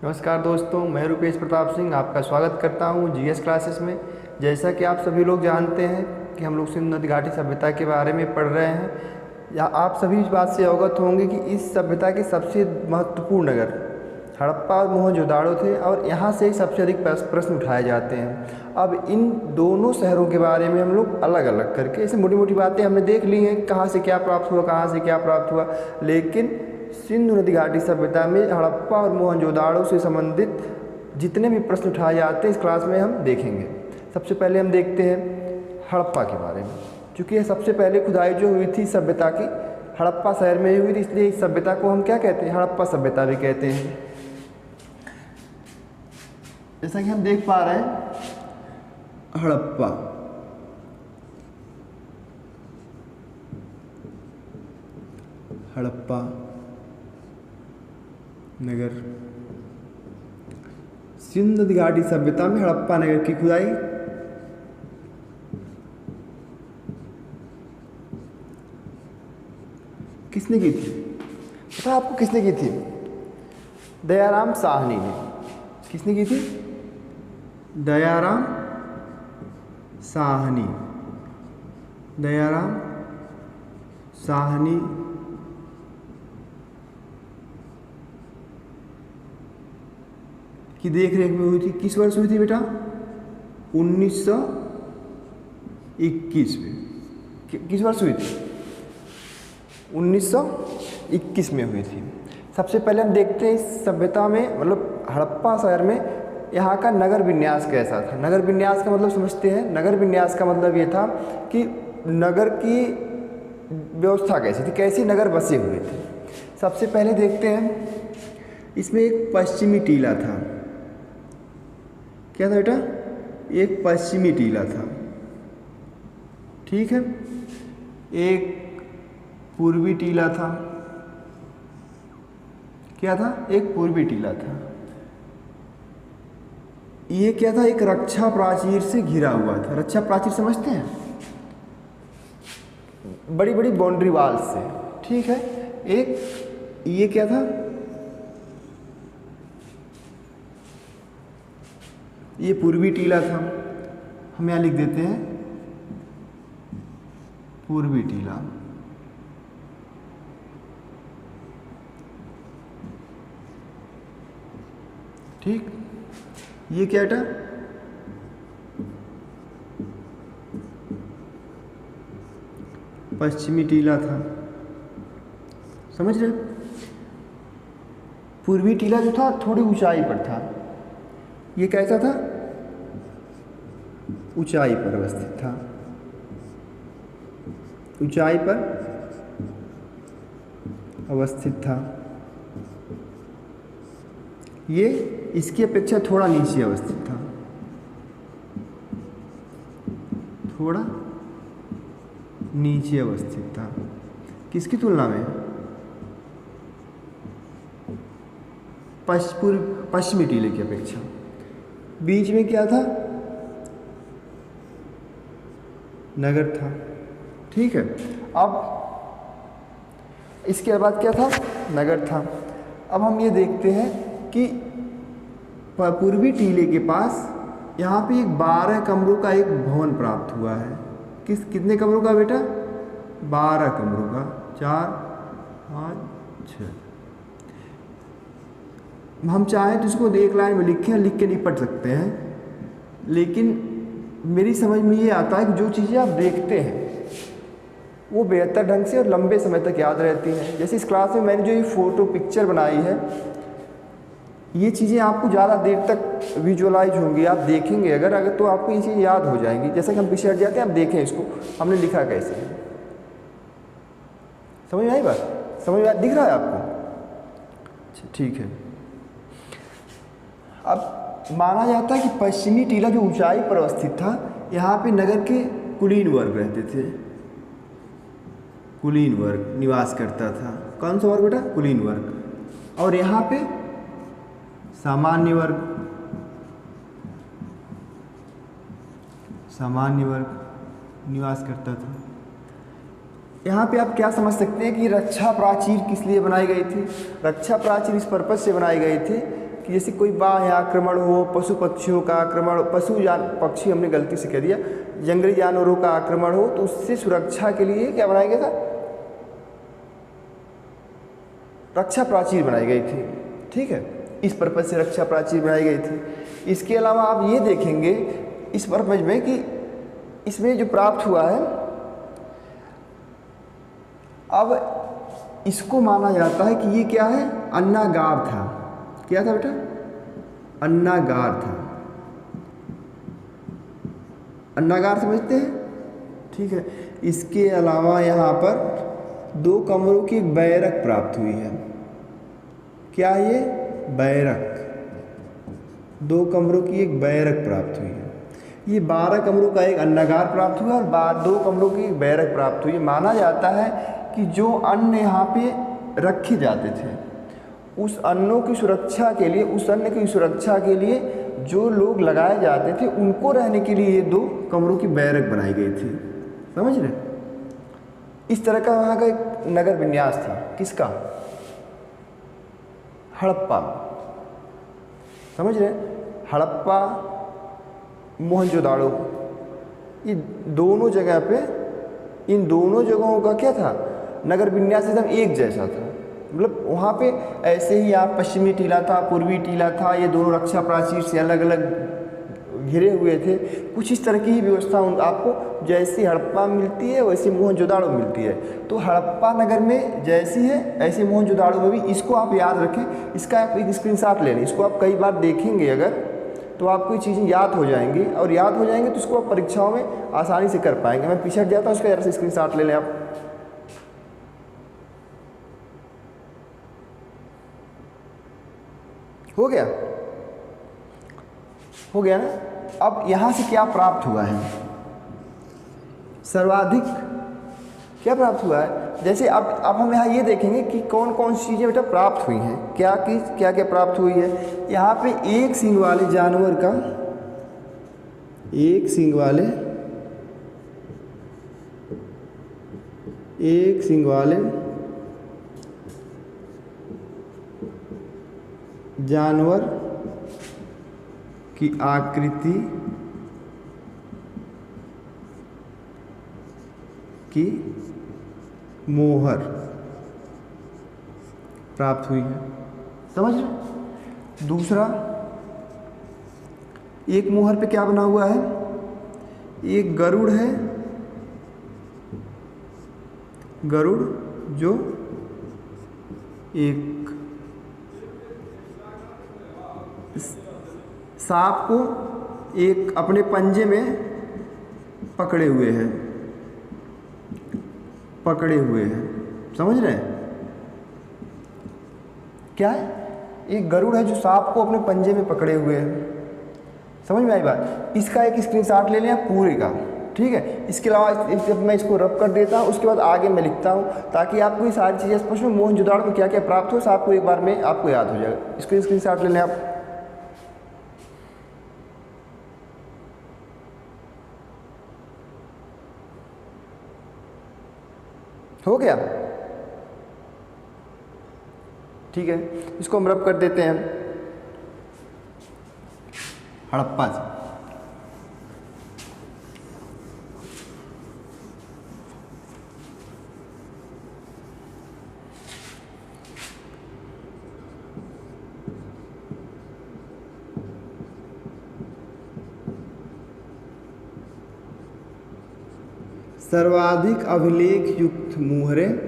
नमस्कार दोस्तों, मैं रुपेश प्रताप सिंह आपका स्वागत करता हूं जीएस क्लासेस में। जैसा कि आप सभी लोग जानते हैं कि हम लोग सिंधु नदी घाटी सभ्यता के बारे में पढ़ रहे हैं, या आप सभी इस बात से अवगत होंगे कि इस सभ्यता के सबसे महत्वपूर्ण नगर हड़प्पा और मोहनजोदाड़ो थे और यहाँ से सबसे अधिक प्रश्न उठाए जाते हैं। अब इन दोनों शहरों के बारे में हम लोग अलग अलग करके ऐसे मोटी मोटी बातें हमने देख ली हैं, कहाँ से क्या प्राप्त हुआ, कहाँ से क्या प्राप्त हुआ, लेकिन सिंधु नदी घाटी सभ्यता में हड़प्पा और मोहनजोदाड़ो से संबंधित जितने भी प्रश्न उठाए जाते हैं इस क्लास में हम देखेंगे। सबसे पहले हम देखते हैं हड़प्पा के बारे में। क्योंकि यह सबसे पहले खुदाई जो हुई थी सभ्यता की हड़प्पा शहर में ही हुई थी, इसलिए इस सभ्यता को हम क्या कहते हैं, हड़प्पा सभ्यता भी कहते हैं। जैसा कि हम देख पा रहे हैं हड़प्पा, हड़प्पा नगर, सिंधु नदी घाटी सभ्यता में हड़प्पा नगर की खुदाई किसने की थी? पता है आपको किसने की थी? दयाराम साहनी ने। किसने की थी? दयाराम साहनी। दयाराम साहनी की देख रेख में हुई थी। किस वर्ष हुई थी बेटा? 1921 में। किस वर्ष हुई थी? 1921 में हुई थी। सबसे पहले हम देखते हैं इस सभ्यता में, मतलब हड़प्पा शहर में यहाँ का नगर विन्यास कैसा था। नगर विन्यास का मतलब समझते हैं। नगर विन्यास का मतलब ये था कि नगर की व्यवस्था कैसी थी, कैसे नगर बसे हुए थे। सबसे पहले देखते हैं इसमें एक पश्चिमी टीला था। क्या था बेटा? एक पश्चिमी टीला था, ठीक है। एक पूर्वी टीला था। क्या था? एक पूर्वी टीला था। ये क्या था? एक रक्षा प्राचीर से घिरा हुआ था। रक्षा प्राचीर समझते हैं? बड़ी बड़ी बाउंड्री वाल से, ठीक है। एक ये क्या था? ये पूर्वी टीला था। हम यहाँ लिख देते हैं पूर्वी टीला। ठीक। ये क्या था? पश्चिमी टीला था। समझ रहे? पूर्वी टीला जो था थोड़ी ऊंचाई पर था। ये कैसा था? ऊंचाई पर अवस्थित था। ऊंचाई पर अवस्थित था। ये इसकी अपेक्षा थोड़ा नीचे अवस्थित था। थोड़ा नीचे अवस्थित था। किसकी तुलना में? पश्चिमी टीले की अपेक्षा। बीच में क्या था? नगर था, ठीक है। अब इसके बाद क्या था? नगर था। अब हम ये देखते हैं कि पूर्वी टीले के पास यहाँ पे एक 12 कमरों का एक भवन प्राप्त हुआ है। कितने कमरों का बेटा? 12 कमरों का। 4, 5, 6। हम चाहें तो इसको एक लाइन में लिखें, लिख के निपट सकते हैं, लेकिन मेरी समझ में ये आता है कि जो चीज़ें आप देखते हैं वो बेहतर ढंग से और लंबे समय तक याद रहती हैं। जैसे इस क्लास में मैंने जो ये फ़ोटो पिक्चर बनाई है, ये चीज़ें आपको ज़्यादा देर तक विजुअलाइज होंगी। आप देखेंगे अगर तो आपको ये चीज़ें याद हो जाएंगी। जैसे कि हम पीछे हट जाते हैं, आप देखें इसको हमने लिखा कैसे है। समझ में आई बात? समझ में दिख रहा है आपको? अच्छा, ठीक है। अब माना जाता है कि पश्चिमी टीला जो ऊंचाई पर अवस्थित था, यहाँ पे नगर के कुलीन वर्ग रहते थे। कुलीन वर्ग निवास करता था। कौन सा वर्ग बेटा? कुलीन वर्ग। और यहाँ पे सामान्य वर्ग, सामान्य वर्ग निवास करता था। यहाँ पे आप क्या समझ सकते हैं कि रक्षा प्राचीर किस लिए बनाई गई थी? रक्षा प्राचीर इस पर्पज से बनाई गई थी कि जैसे कोई बाह्य आक्रमण हो, पशु पक्षियों का आक्रमण, पक्षी हमने गलती से कह दिया, जंगली जानवरों का आक्रमण हो, तो उससे सुरक्षा के लिए क्या बनाया गया था? रक्षा प्राचीर बनाई गई थी। ठीक है, इस पर्पज से रक्षा प्राचीर बनाई गई थी। इसके अलावा आप ये देखेंगे इस पर्पज में कि इसमें जो प्राप्त हुआ है, अब इसको माना जाता है कि ये क्या है? अन्नागार था। क्या था बेटा? अन्नागार था। अन्नागार समझते हैं? ठीक है। इसके अलावा यहाँ पर 2 कमरों की एक बैरक प्राप्त हुई है। क्या ये? बैरक। 2 कमरों की एक बैरक प्राप्त हुई है। ये 12 कमरों का एक अन्नागार प्राप्त हुआ और 2 कमरों की एक बैरक प्राप्त हुई। माना जाता है कि जो अन्न यहाँ पे रखे जाते थे, उस अन्नों की सुरक्षा के लिए, उस अन्न की सुरक्षा के लिए जो लोग लगाए जाते थे, उनको रहने के लिए ये 2 कमरों की बैरक बनाई गई थी। समझ रहे? इस तरह का वहाँ का एक नगर विन्यास था। किसका? हड़प्पा। समझ रहे? हड़प्पा, मोहनजोदाड़ो, ये दोनों जगह पे, इन दोनों जगहों का क्या था? नगर विन्यास एकदम एक जैसा था। मतलब वहाँ पे ऐसे ही आप पश्चिमी टीला था, पूर्वी टीला था, ये दोनों रक्षा प्राचीर से अलग अलग घिरे हुए थे। कुछ इस तरह की ही व्यवस्था आपको जैसी हड़प्पा मिलती है वैसी मोहनजोदाड़ो मिलती है। तो हड़प्पा नगर में जैसी है ऐसे मोहनजोदाड़ो में भी। इसको आप याद रखें, इसका आप एक स्क्रीनशॉट ले लें। इसको आप कई बार देखेंगे अगर, तो आपको ये चीज़ें याद हो जाएंगी, और याद हो जाएंगे तो इसको आप परीक्षाओं में आसानी से कर पाएंगे। मैं पीछे हट जाता हूँ, उसका जरा से स्क्रीनशॉट ले लें आप। हो गया? हो गया ना? अब यहाँ से क्या प्राप्त हुआ है? सर्वाधिक क्या प्राप्त हुआ है? जैसे अब हम यहाँ ये देखेंगे कि कौन कौन सी चीज़ें बेटा प्राप्त हुई हैं। क्या क्या प्राप्त हुई है? यहाँ पे एक सींग वाले जानवर का, एक सींग वाले जानवर की आकृति की मोहर प्राप्त हुई है। समझ रहे? दूसरा, एक मोहर पे क्या बना हुआ है? एक गरुड़ है, गरुड़ जो एक सांप को एक अपने पंजे में पकड़े हुए हैं। समझ रहे हैं? क्या है? एक गरुड़ है जो सांप को अपने पंजे में पकड़े हुए हैं। समझ में आई बात? इसका एक स्क्रीनशॉट ले लें आप पूरे का। ठीक है? इसके अलावा जब मैं इसको रब कर देता हूँ, उसके बाद आगे मैं लिखता हूँ, ताकि आपको ये सारी चीज़ें स्पष्ट हो। मोहनजोदाड़ो में क्या क्या प्राप्त हो, आपको एक बार में आपको याद हो जाएगा। इसको स्क्रीनशॉट ले लें आप। हो गया? ठीक है, इसको हम रब कर देते हैं हड़प्पा से। सर्वाधिक अभिलेख युक्त मुहरें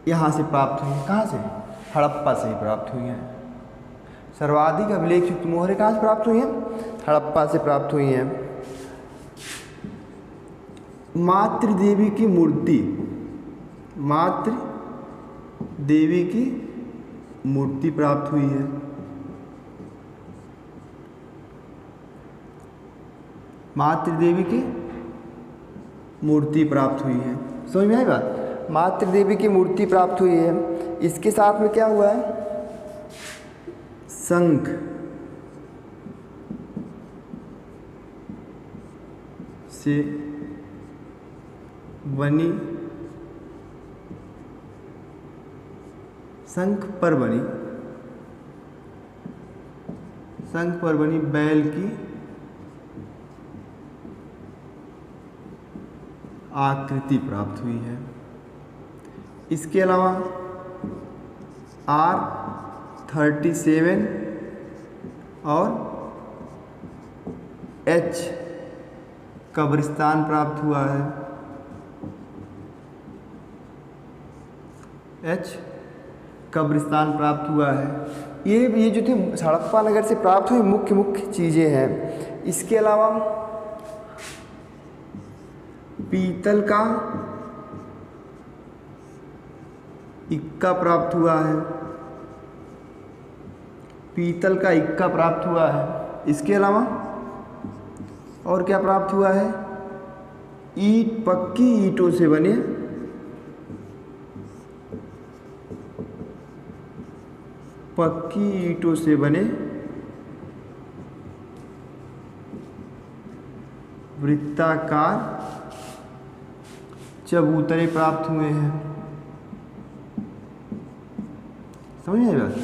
यहाँ से प्राप्त हुई। कहाँ से? हड़प्पा से ही प्राप्त हुई हैं। सर्वाधिक अभिलेख युक्त मुहरें कहाँ से प्राप्त हुई हैं? हड़प्पा से प्राप्त हुई हैं। मातृ देवी की मूर्ति, मातृ देवी की मूर्ति प्राप्त हुई है। मातृ देवी की मूर्ति प्राप्त हुई है। समझ में आई बात? मातृ देवी की मूर्ति प्राप्त हुई है। इसके साथ में क्या हुआ है? शंख से बनी, शंख पर बनी, शंख पर बनी बैल की आकृति प्राप्त हुई है। इसके अलावा R37 और H कब्रिस्तान प्राप्त हुआ है। H कब्रिस्तान प्राप्त हुआ है। ये जो थी हड़प्पा नगर से प्राप्त हुई मुख्य चीज़ें हैं। इसके अलावा पीतल का इक्का प्राप्त हुआ है, पीतल का इक्का प्राप्त हुआ है। इसके अलावा और क्या प्राप्त हुआ है? ईंट, पक्की ईंटों से बने पक्की ईंटों से बने वृत्ताकार चबूतरे प्राप्त हुए हैं। समझ में आई बात?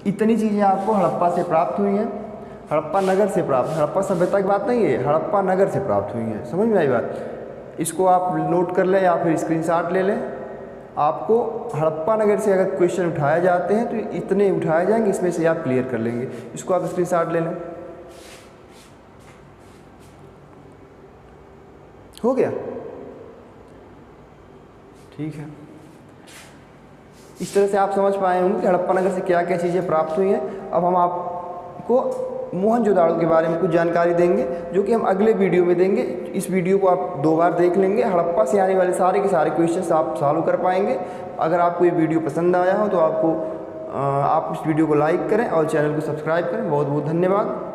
इतनी चीज़ें आपको हड़प्पा से प्राप्त हुई हैं, हड़प्पा नगर से प्राप्त, हड़प्पा सभ्यता की बात नहीं है, हड़प्पा नगर से प्राप्त हुई हैं। समझ में आई बात? इसको आप नोट कर लें या फिर स्क्रीनशॉट ले लें। आपको हड़प्पा नगर से अगर क्वेश्चन उठाए जाते हैं तो इतने उठाए जाएंगे, इसमें से आप क्लियर कर लेंगे। इसको आप स्क्रीनशॉट ले लें। हो गया? ठीक है। इस तरह से आप समझ पाए होंगे कि हड़प्पा नगर से क्या क्या चीज़ें प्राप्त हुई हैं। अब हम आपको मोहनजोदाड़ो के बारे में कुछ जानकारी देंगे, जो कि हम अगले वीडियो में देंगे। इस वीडियो को आप 2 बार देख लेंगे। हड़प्पा से आने वाले सारे के सारे क्वेश्चंस आप सॉल्व कर पाएंगे। अगर आपको ये वीडियो पसंद आया हो तो आप इस वीडियो को लाइक करें और चैनल को सब्सक्राइब करें। बहुत बहुत धन्यवाद।